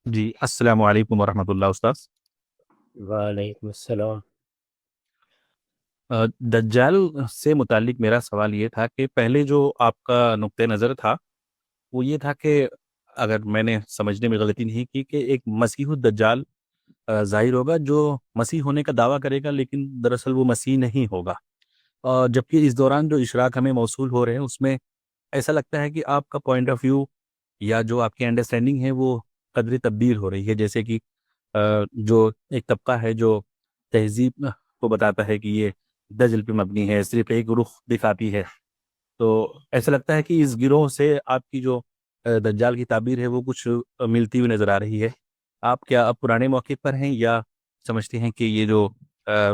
جی السلام علیکم ورحمۃ اللہ استاذ۔ وعلیکم السلام۔ دجال سے متعلق میرا سوال یہ تھا کہ پہلے جو آپ کا نقطہ نظر تھا وہ یہ تھا کہ اگر میں نے سمجھنے میں غلطی نہیں کی کہ ایک مسیح الدجال ظاہر ہوگا جو مسیح ہونے کا دعویٰ کرے گا لیکن دراصل وہ مسیح نہیں ہوگا، جبکہ اس دوران جو اشراق ہمیں موصول ہو رہے ہیں اس میں ایسا لگتا ہے کہ آپ کا پوائنٹ آف ویو یا جو آپ کی انڈرسٹینڈنگ ہے وہ قدر تبدیل ہو رہی ہے، جیسے کہ جو ایک طبقہ ہے جو تہذیب کو بتاتا ہے کہ یہ دجل پہ مبنی ہے، صرف ایک رخ دکھاتی ہے، تو ایسا لگتا ہے کہ اس گروہ سے آپ کی جو دجال کی تعبیر ہے وہ کچھ ملتی ہوئی نظر آ رہی ہے۔ آپ کیا اب پرانے موقع پر ہیں یا سمجھتے ہیں کہ یہ جو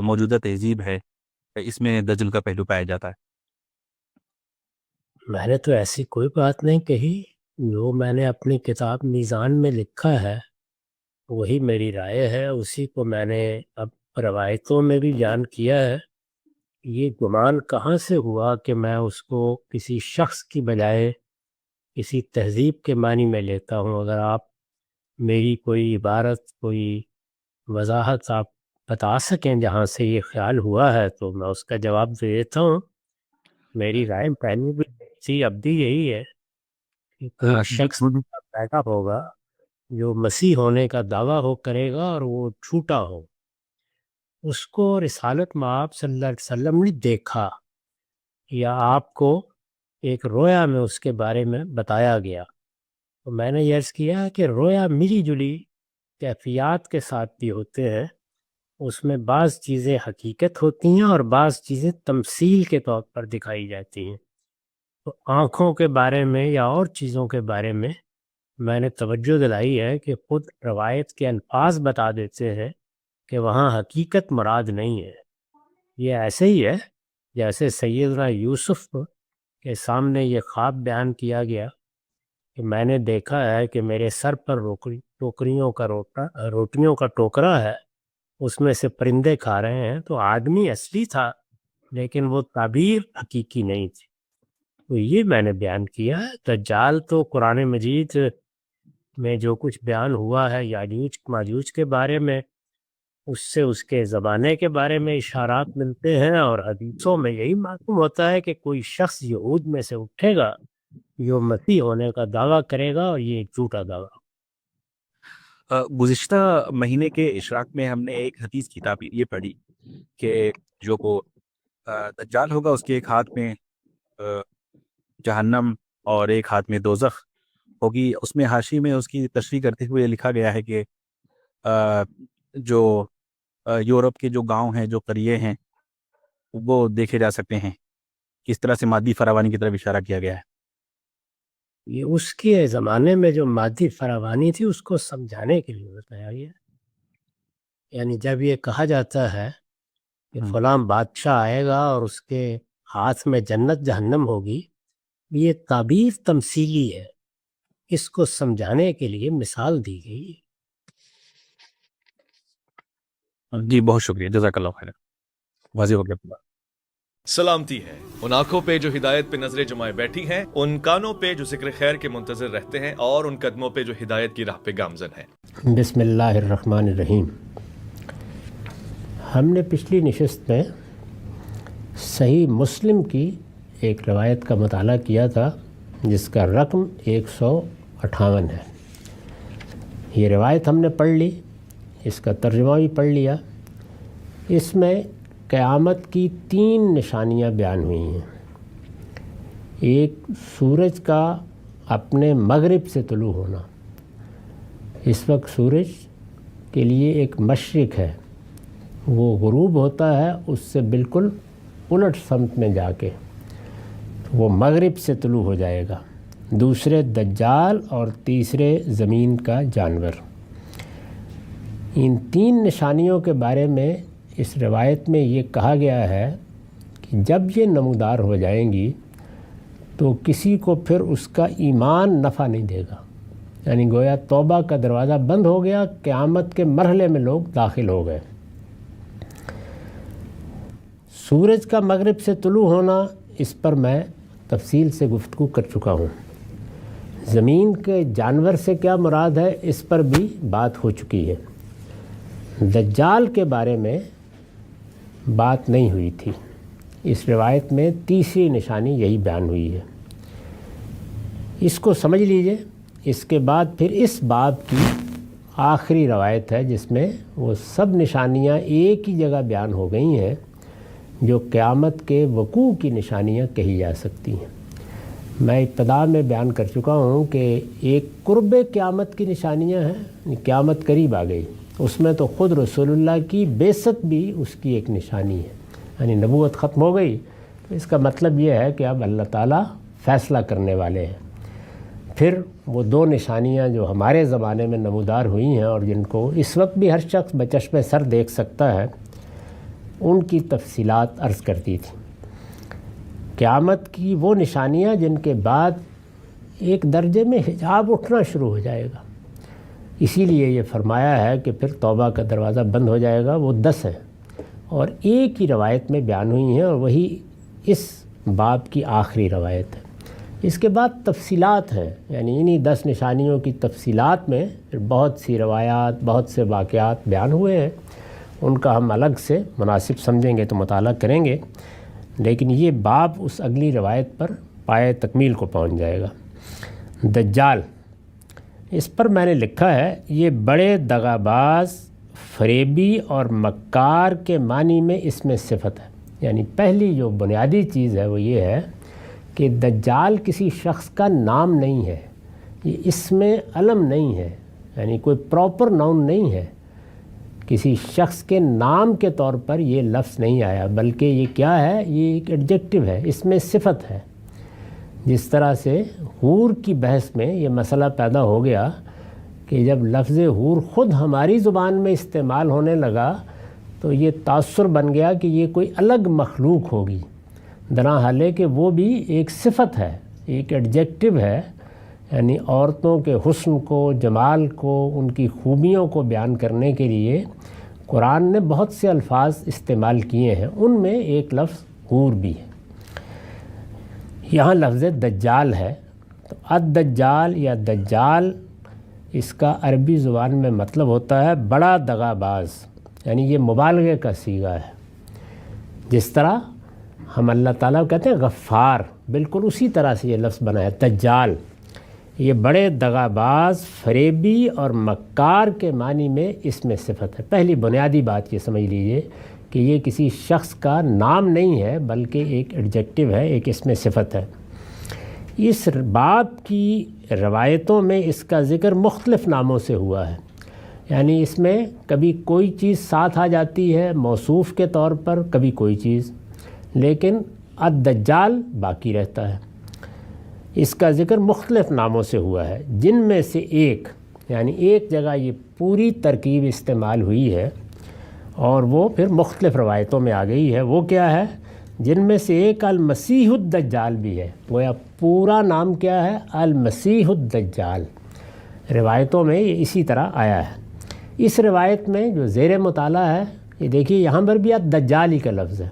موجودہ تہذیب ہے اس میں دجل کا پہلو پایا جاتا ہے؟ میں نے تو ایسی کوئی بات نہیں کہی، جو میں نے اپنی کتاب میزان میں لکھا ہے وہی میری رائے ہے، اسی کو میں نے اب روایتوں میں بھی بیان کیا ہے۔ یہ گمان کہاں سے ہوا کہ میں اس کو کسی شخص کی بجائے کسی تہذیب کے معنی میں لیتا ہوں؟ اگر آپ میری کوئی عبارت، کوئی وضاحت آپ بتا سکیں جہاں سے یہ خیال ہوا ہے تو میں اس کا جواب دے دیتا ہوں۔ میری رائے پہلے بھی تھی، اب بھی یہی ہے کہ کوئی شخص پیدا ہوگا جو مسیح ہونے کا دعویٰ کرے گا اور وہ جھوٹا ہو، اس کو رسالت مآب صلی اللہ علیہ وسلم نے دیکھا یا آپ کو ایک رویا میں اس کے بارے میں بتایا گیا، تو میں نے یہ عرض کیا کہ رویا ملی جلی کیفیات کے ساتھ بھی ہوتے ہیں، اس میں بعض چیزیں حقیقت ہوتی ہیں اور بعض چیزیں تمثیل کے طور پر دکھائی جاتی ہیں۔ تو آنکھوں کے بارے میں یا اور چیزوں کے بارے میں نے توجہ دلائی ہے کہ خود روایت کے الفاظ بتا دیتے ہیں کہ وہاں حقیقت مراد نہیں ہے۔ یہ ایسے ہی ہے جیسے سیدنا یوسف کے سامنے یہ خواب بیان کیا گیا کہ میں نے دیکھا ہے کہ میرے سر پر روٹیوں کا ٹوکرا ہے، اس میں سے پرندے کھا رہے ہیں، تو آدمی اصلی تھا لیکن وہ تعبیر حقیقی نہیں تھی۔ تو یہ میں نے بیان کیا ہے۔ دجال تو قرآن مجید میں جو کچھ بیان ہوا ہے یاجوج ماجوج کے بارے میں، اس سے اس کے زمانے کے بارے میں اشارات ملتے ہیں، اور حدیثوں میں یہی معلوم ہوتا ہے کہ کوئی شخص یہود میں سے اٹھے گا جو مسیح ہونے کا دعویٰ کرے گا، اور یہ ایک جھوٹا دعویٰ۔ گزشتہ مہینے کے اشراق میں ہم نے ایک حدیث کی تعبیر یہ پڑھی کہ جو کو دجال ہوگا اس کے ایک ہاتھ میں جہنم اور ایک ہاتھ میں دوزخ ہوگی۔ اس میں حاشی میں اس کی تشریح کرتے ہوئے لکھا گیا ہے کہ جو یورپ کے جو گاؤں ہیں، جو قریے ہیں، وہ دیکھے جا سکتے ہیں۔ کس طرح سے مادی فراوانی کی طرف اشارہ کیا گیا ہے؟ یہ اس کے زمانے میں جو مادی فراوانی تھی اس کو سمجھانے کے لیے بتایا گیا۔ یعنی جب یہ کہا جاتا ہے کہ فلاں بادشاہ آئے گا اور اس کے ہاتھ میں جنت جہنم ہوگی، یہ تعبیر تمثیلی ہے، اس کو سمجھانے کے لیے مثال دی گئی ہے۔ جی بہت شکریہ، جزاک اللہ خیر، واضح ہو گیا۔ سلامتی ہے ان آنکھوں پہ جو ہدایت پہ نظریں جمائے بیٹھی ہیں، ان کانوں پہ جو ذکر خیر کے منتظر رہتے ہیں، اور ان قدموں پہ جو ہدایت کی راہ پہ گامزن ہیں۔ بسم اللہ الرحمن الرحیم۔ ہم نے پچھلی نشست میں صحیح مسلم کی ایک روایت کا مطالعہ کیا تھا جس کا رقم 158 ہے۔ یہ روایت ہم نے پڑھ لی، اس کا ترجمہ بھی پڑھ لیا۔ اس میں قیامت کی 3 نشانیاں بیان ہوئی ہیں۔ ایک، سورج کا اپنے مغرب سے طلوع ہونا۔ اس وقت سورج کے لیے ایک مشرق ہے، وہ غروب ہوتا ہے اس سے بالکل الٹ سمت میں جا کے، وہ مغرب سے طلوع ہو جائے گا۔ دوسرے، دجال، اور تیسرے، زمین کا جانور۔ ان 3 نشانیوں کے بارے میں اس روایت میں یہ کہا گیا ہے کہ جب یہ نمودار ہو جائیں گی تو کسی کو پھر اس کا ایمان نفع نہیں دے گا، یعنی گویا توبہ کا دروازہ بند ہو گیا، قیامت کے مرحلے میں لوگ داخل ہو گئے۔ سورج کا مغرب سے طلوع ہونا، اس پر میں تفصیل سے گفتگو کر چکا ہوں۔ زمین کے جانور سے کیا مراد ہے اس پر بھی بات ہو چکی ہے۔ دجال کے بارے میں بات نہیں ہوئی تھی۔ اس روایت میں تیسری نشانی یہی بیان ہوئی ہے۔ اس کو سمجھ لیجئے۔ اس کے بعد پھر اس باب کی آخری روایت ہے جس میں وہ سب نشانیاں ایک ہی جگہ بیان ہو گئی ہیں جو قیامت کے وقوع کی نشانیاں کہی جا سکتی ہیں۔ میں ابتدا میں بیان کر چکا ہوں کہ ایک قرب قیامت کی نشانیاں ہیں، قیامت قریب آ گئی، اس میں تو خود رسول اللہ کی بعثت بھی اس کی ایک نشانی ہے، یعنی نبوت ختم ہو گئی، تو اس کا مطلب یہ ہے کہ اب اللہ تعالیٰ فیصلہ کرنے والے ہیں۔ پھر وہ دو نشانیاں جو ہمارے زمانے میں نمودار ہوئی ہیں اور جن کو اس وقت بھی ہر شخص بچشمِ سر دیکھ سکتا ہے، ان کی تفصیلات عرض کرتی تھی۔ قیامت کی وہ نشانیاں جن کے بعد ایک درجے میں حجاب اٹھنا شروع ہو جائے گا، اسی لیے یہ فرمایا ہے کہ پھر توبہ کا دروازہ بند ہو جائے گا، وہ 10 ہیں اور ایک ہی روایت میں بیان ہوئی ہیں اور وہی اس باب کی آخری روایت ہے۔ اس کے بعد تفصیلات ہیں، یعنی انہی 10 نشانیوں کی تفصیلات میں بہت سی روایات، بہت سے واقعات بیان ہوئے ہیں، ان کا ہم الگ سے مناسب سمجھیں گے تو مطالعہ کریں گے، لیکن یہ باب اس اگلی روایت پر پائے تکمیل کو پہنچ جائے گا۔ دجال، اس پر میں نے لکھا ہے یہ بڑے دغا باز، فریبی اور مکار کے معنی میں اس میں صفت ہے۔ یعنی پہلی جو بنیادی چیز ہے وہ یہ ہے کہ دجال کسی شخص کا نام نہیں ہے، یہ اسم علم نہیں ہے، یعنی کوئی پراپر ناؤن نہیں ہے، کسی شخص کے نام کے طور پر یہ لفظ نہیں آیا، بلکہ یہ کیا ہے، یہ ایک ایڈجیکٹو ہے، اس میں صفت ہے۔ جس طرح سے حور کی بحث میں یہ مسئلہ پیدا ہو گیا کہ جب لفظ حور خود ہماری زبان میں استعمال ہونے لگا تو یہ تاثر بن گیا کہ یہ کوئی الگ مخلوق ہوگی، درحال کہ وہ بھی ایک صفت ہے، ایک ایڈجیکٹو ہے، یعنی عورتوں کے حسن کو، جمال کو، ان کی خوبیوں کو بیان کرنے کے لیے قرآن نے بہت سے الفاظ استعمال کیے ہیں، ان میں ایک لفظ حور بھی ہے۔ یہاں لفظ دجال ہے، تو الدجال یا دجال اس کا عربی زبان میں مطلب ہوتا ہے بڑا دغا باز، یعنی یہ مبالغے کا صیغہ ہے۔ جس طرح ہم اللہ تعالیٰ کو کہتے ہیں غفار، بالکل اسی طرح سے یہ لفظ بنا ہے دجال، یہ بڑے دغا باز، فریبی اور مکار کے معنی میں اس میں صفت ہے۔ پہلی بنیادی بات یہ سمجھ لیجئے کہ یہ کسی شخص کا نام نہیں ہے بلکہ ایک ایڈجیکٹو ہے، ایک اس میں صفت ہے۔ اس باب کی روایتوں میں اس کا ذکر مختلف ناموں سے ہوا ہے، یعنی اس میں کبھی کوئی چیز ساتھ آ جاتی ہے موصوف کے طور پر، کبھی کوئی چیز، لیکن الدجال باقی رہتا ہے۔ اس کا ذکر مختلف ناموں سے ہوا ہے، جن میں سے ایک، یعنی ایک جگہ یہ پوری ترکیب استعمال ہوئی ہے اور وہ پھر مختلف روایتوں میں آ گئی ہے، وہ کیا ہے؟ جن میں سے ایک المسیح الدجال بھی ہے، گویا پورا نام کیا ہے؟ المسیح الدجال۔ روایتوں میں یہ اسی طرح آیا ہے۔ اس روایت میں جو زیر مطالعہ ہے، یہ دیکھیے یہاں پر بھی الدجال ہی کا لفظ ہے،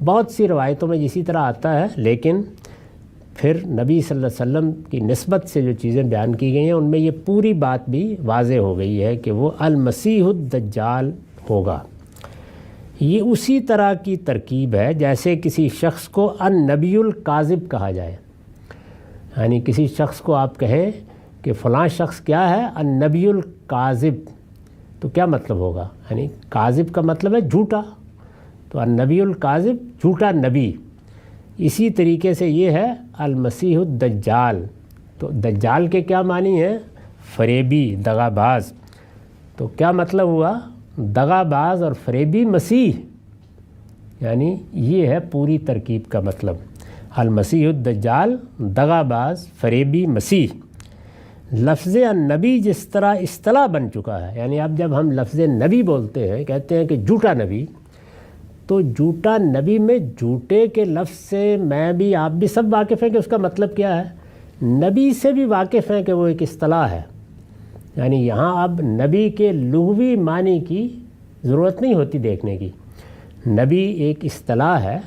بہت سی روایتوں میں اسی طرح آتا ہے، لیکن پھر نبی صلی اللہ علیہ وسلم کی نسبت سے جو چیزیں بیان کی گئی ہیں ان میں یہ پوری بات بھی واضح ہو گئی ہے کہ وہ المسیح الدجال ہوگا۔ یہ اسی طرح کی ترکیب ہے جیسے کسی شخص کو النبی الکاذب کہا جائے، یعنی کسی شخص کو آپ کہیں کہ فلاں شخص کیا ہے؟ النبی الکاذب، تو کیا مطلب ہوگا؟ یعنی کاذب کا مطلب ہے جھوٹا، تو النبی الکاذب جھوٹا نبی۔ اسی طریقے سے یہ ہے المسیح الدجال، تو دجال کے کیا معنی ہیں؟ فریبی، دغا باز، تو کیا مطلب ہوا؟ دغا باز اور فریبی مسیح، یعنی یہ ہے پوری ترکیب کا مطلب، المسیح الدجال، دغا باز، فریبی مسیح۔ لفظ النبی جس طرح اصطلاح بن چکا ہے، یعنی اب جب ہم لفظ نبی بولتے ہیں، کہتے ہیں کہ جھوٹا نبی، تو جھوٹا نبی میں جھوٹے کے لفظ سے میں بھی، آپ بھی سب واقف ہیں کہ اس کا مطلب کیا ہے، نبی سے بھی واقف ہیں کہ وہ ایک اصطلاح ہے، یعنی یہاں اب نبی کے لغوی معنی کی ضرورت نہیں ہوتی دیکھنے کی، نبی ایک اصطلاح ہے،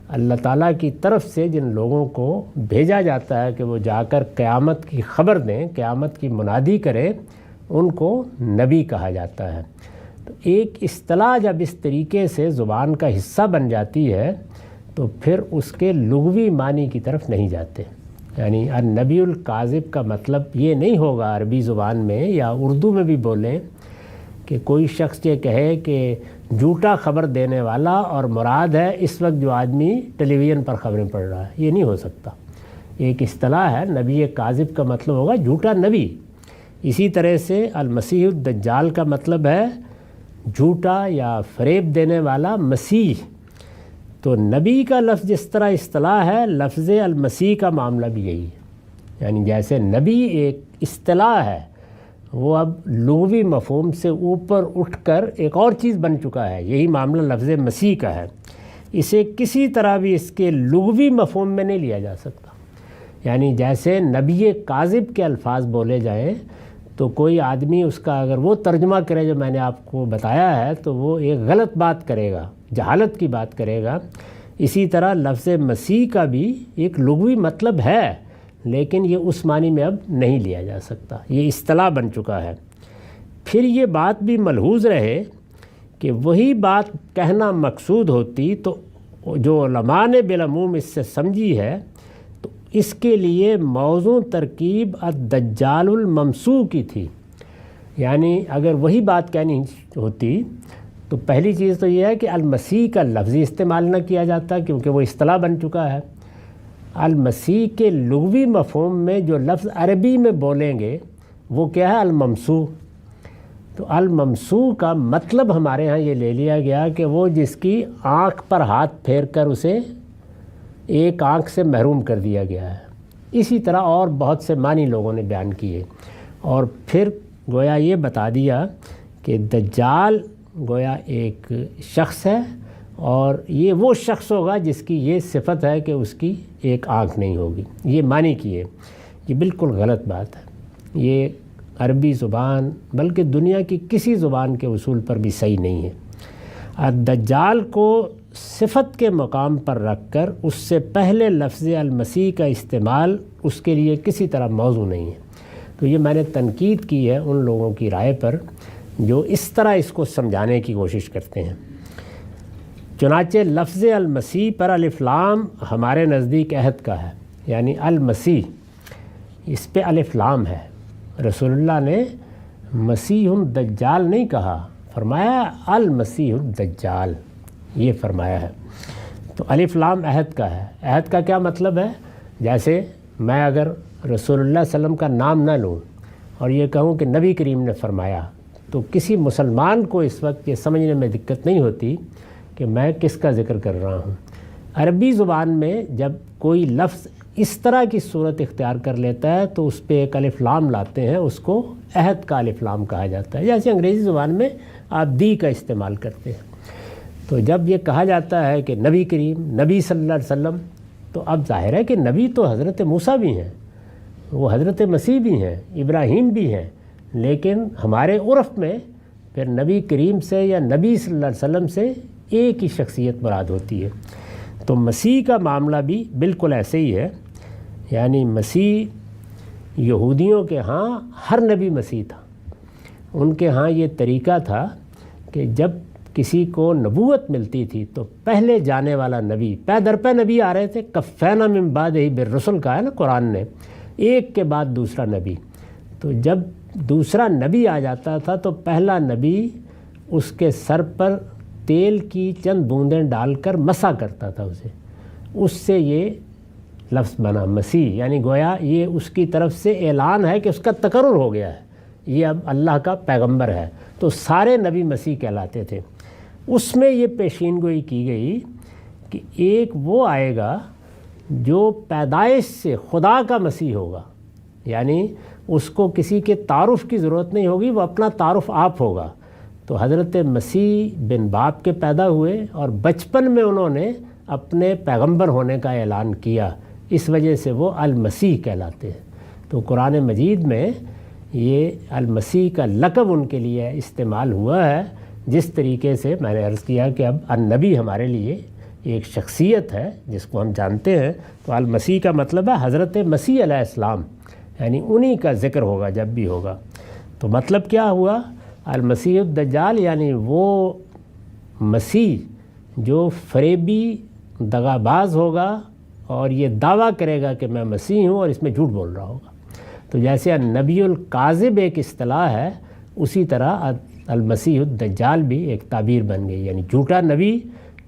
اللہ تعالیٰ کی طرف سے جن لوگوں کو بھیجا جاتا ہے کہ وہ جا کر قیامت کی خبر دیں، قیامت کی منادی کریں، ان کو نبی کہا جاتا ہے۔ تو ایک اصطلاح جب اس طریقے سے زبان کا حصہ بن جاتی ہے تو پھر اس کے لغوی معنی کی طرف نہیں جاتے۔ یعنی النبی الکاذب کا مطلب یہ نہیں ہوگا عربی زبان میں یا اردو میں بھی بولیں کہ کوئی شخص یہ کہے کہ جھوٹا خبر دینے والا اور مراد ہے اس وقت جو آدمی ٹیلی ویژن پر خبریں پڑھ رہا ہے، یہ نہیں ہو سکتا۔ ایک اصطلاح ہے، نبی کاذب کا مطلب ہوگا جھوٹا نبی۔ اسی طرح سے المسیح الدجال کا مطلب ہے جھوٹا یا فریب دینے والا مسیح۔ تو نبی کا لفظ جس طرح اصطلاح ہے، لفظ المسیح کا معاملہ بھی یہی ہے۔ یعنی جیسے نبی ایک اصطلاح ہے، وہ اب لغوی مفہوم سے اوپر اٹھ کر ایک اور چیز بن چکا ہے، یہی معاملہ لفظ مسیح کا ہے۔ اسے کسی طرح بھی اس کے لغوی مفہوم میں نہیں لیا جا سکتا۔ یعنی جیسے نبی کاذب کے الفاظ بولے جائیں تو کوئی آدمی اس کا اگر وہ ترجمہ کرے جو میں نے آپ کو بتایا ہے تو وہ ایک غلط بات کرے گا، جہالت کی بات کرے گا۔ اسی طرح لفظ مسیح کا بھی ایک لغوی مطلب ہے، لیکن یہ اس معنی میں اب نہیں لیا جا سکتا، یہ اصطلاح بن چکا ہے۔ پھر یہ بات بھی ملحوظ رہے کہ وہی بات کہنا مقصود ہوتی تو جو علماء نے بالعموم اس سے سمجھی ہے تو اس کے لیے موضوع ترکیب الدجال الممسوح کی تھی۔ یعنی اگر وہی بات کہنی ہوتی تو پہلی چیز تو یہ ہے کہ المسیح کا لفظی استعمال نہ کیا جاتا کیونکہ وہ اصطلاح بن چکا ہے۔ المسیح کے لغوی مفہوم میں جو لفظ عربی میں بولیں گے وہ کیا ہے؟ الممسوح۔ تو الممسوح کا مطلب ہمارے ہاں یہ لے لیا گیا کہ وہ جس کی آنکھ پر ہاتھ پھیر کر اسے ایک آنکھ سے محروم کر دیا گیا ہے۔ اسی طرح اور بہت سے معنی لوگوں نے بیان کیے، اور پھر گویا یہ بتا دیا کہ دجال گویا ایک شخص ہے، اور یہ وہ شخص ہوگا جس کی یہ صفت ہے کہ اس کی ایک آنکھ نہیں ہوگی۔ یہ معنی کیے، یہ بالکل غلط بات ہے۔ یہ عربی زبان بلکہ دنیا کی کسی زبان کے اصول پر بھی صحیح نہیں ہے۔ الدجال کو صفت کے مقام پر رکھ کر اس سے پہلے لفظ المسیح کا استعمال اس کے لیے کسی طرح موضوع نہیں ہے۔ تو یہ میں نے تنقید کی ہے ان لوگوں کی رائے پر جو اس طرح اس کو سمجھانے کی کوشش کرتے ہیں۔ چنانچہ لفظ المسیح پر الف لام ہمارے نزدیک عہد کا ہے، یعنی المسیح اس پہ الف لام ہے۔ رسول اللہ نے مسیح الدجال نہیں کہا، فرمایا المسیح الدجال، یہ فرمایا ہے۔ تو الف لام عہد کا ہے۔ عہد کا کیا مطلب ہے؟ جیسے میں اگر رسول اللہ صلی اللہ علیہ وسلم کا نام نہ لوں اور یہ کہوں کہ نبی کریم نے فرمایا، تو کسی مسلمان کو اس وقت یہ سمجھنے میں دقت نہیں ہوتی کہ میں کس کا ذکر کر رہا ہوں۔ عربی زبان میں جب کوئی لفظ اس طرح کی صورت اختیار کر لیتا ہے تو اس پہ ایک الف لام لاتے ہیں، اس کو عہد کا الف لام کہا جاتا ہے۔ جیسے انگریزی زبان میں آپ دی کا استعمال کرتے ہیں۔ تو جب یہ کہا جاتا ہے کہ نبی کریم، نبی صلی اللہ علیہ وسلم، تو اب ظاہر ہے کہ نبی تو حضرت موسیٰ بھی ہیں، وہ حضرت مسیح بھی ہیں، ابراہیم بھی ہیں، لیکن ہمارے عرف میں پھر نبی کریم سے یا نبی صلی اللہ علیہ وسلم سے ایک ہی شخصیت مراد ہوتی ہے۔ تو مسیح کا معاملہ بھی بالکل ایسے ہی ہے۔ یعنی مسیح یہودیوں کے ہاں ہر نبی مسیح تھا۔ ان کے ہاں یہ طریقہ تھا کہ جب کسی کو نبوت ملتی تھی تو پہلے جانے والا نبی، پے در پے نبی آ رہے تھے، کفینا من بعدہ بالرسل کہا ہے نا قرآن نے، ایک کے بعد دوسرا نبی۔ تو جب دوسرا نبی آ جاتا تھا تو پہلا نبی اس کے سر پر تیل کی چند بوندیں ڈال کر مسا کرتا تھا اسے، اس سے یہ لفظ بنا مسیح۔ یعنی گویا یہ اس کی طرف سے اعلان ہے کہ اس کا تقرر ہو گیا ہے، یہ اب اللہ کا پیغمبر ہے۔ تو سارے نبی مسیح کہلاتے تھے۔ اس میں یہ پیشین گوئی کی گئی کہ ایک وہ آئے گا جو پیدائش سے خدا کا مسیح ہوگا، یعنی اس کو کسی کے تعارف کی ضرورت نہیں ہوگی، وہ اپنا تعارف آپ ہوگا۔ تو حضرت مسیح بن باپ کے پیدا ہوئے اور بچپن میں انہوں نے اپنے پیغمبر ہونے کا اعلان کیا، اس وجہ سے وہ المسیح کہلاتے ہیں۔ تو قرآن مجید میں یہ المسیح کا لقب ان کے لیے استعمال ہوا ہے، جس طریقے سے میں نے عرض کیا کہ اب النبی ہمارے لیے ایک شخصیت ہے جس کو ہم جانتے ہیں، تو المسیح کا مطلب ہے حضرت مسیح علیہ السلام، یعنی انہی کا ذکر ہوگا جب بھی ہوگا۔ تو مطلب کیا ہوا؟ المسیح الدجال یعنی وہ مسیح جو فریبی دغا باز ہوگا اور یہ دعویٰ کرے گا کہ میں مسیح ہوں اور اس میں جھوٹ بول رہا ہوگا۔ تو جیسے نبی الکاذب ایک اصطلاح ہے، اسی طرح المسیح الدجال بھی ایک تعبیر بن گئی، یعنی جھوٹا نبی۔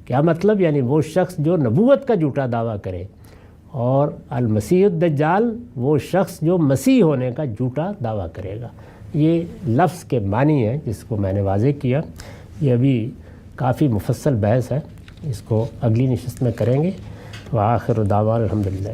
کیا مطلب؟ یعنی وہ شخص جو نبوت کا جھوٹا دعویٰ کرے، اور المسیح الدجال وہ شخص جو مسیح ہونے کا جھوٹا دعویٰ کرے گا۔ یہ لفظ کے معنی ہے جس کو میں نے واضح کیا۔ یہ ابھی کافی مفصل بحث ہے، اس کو اگلی نشست میں کریں گے۔ وآخر دعوانا الحمدللہ۔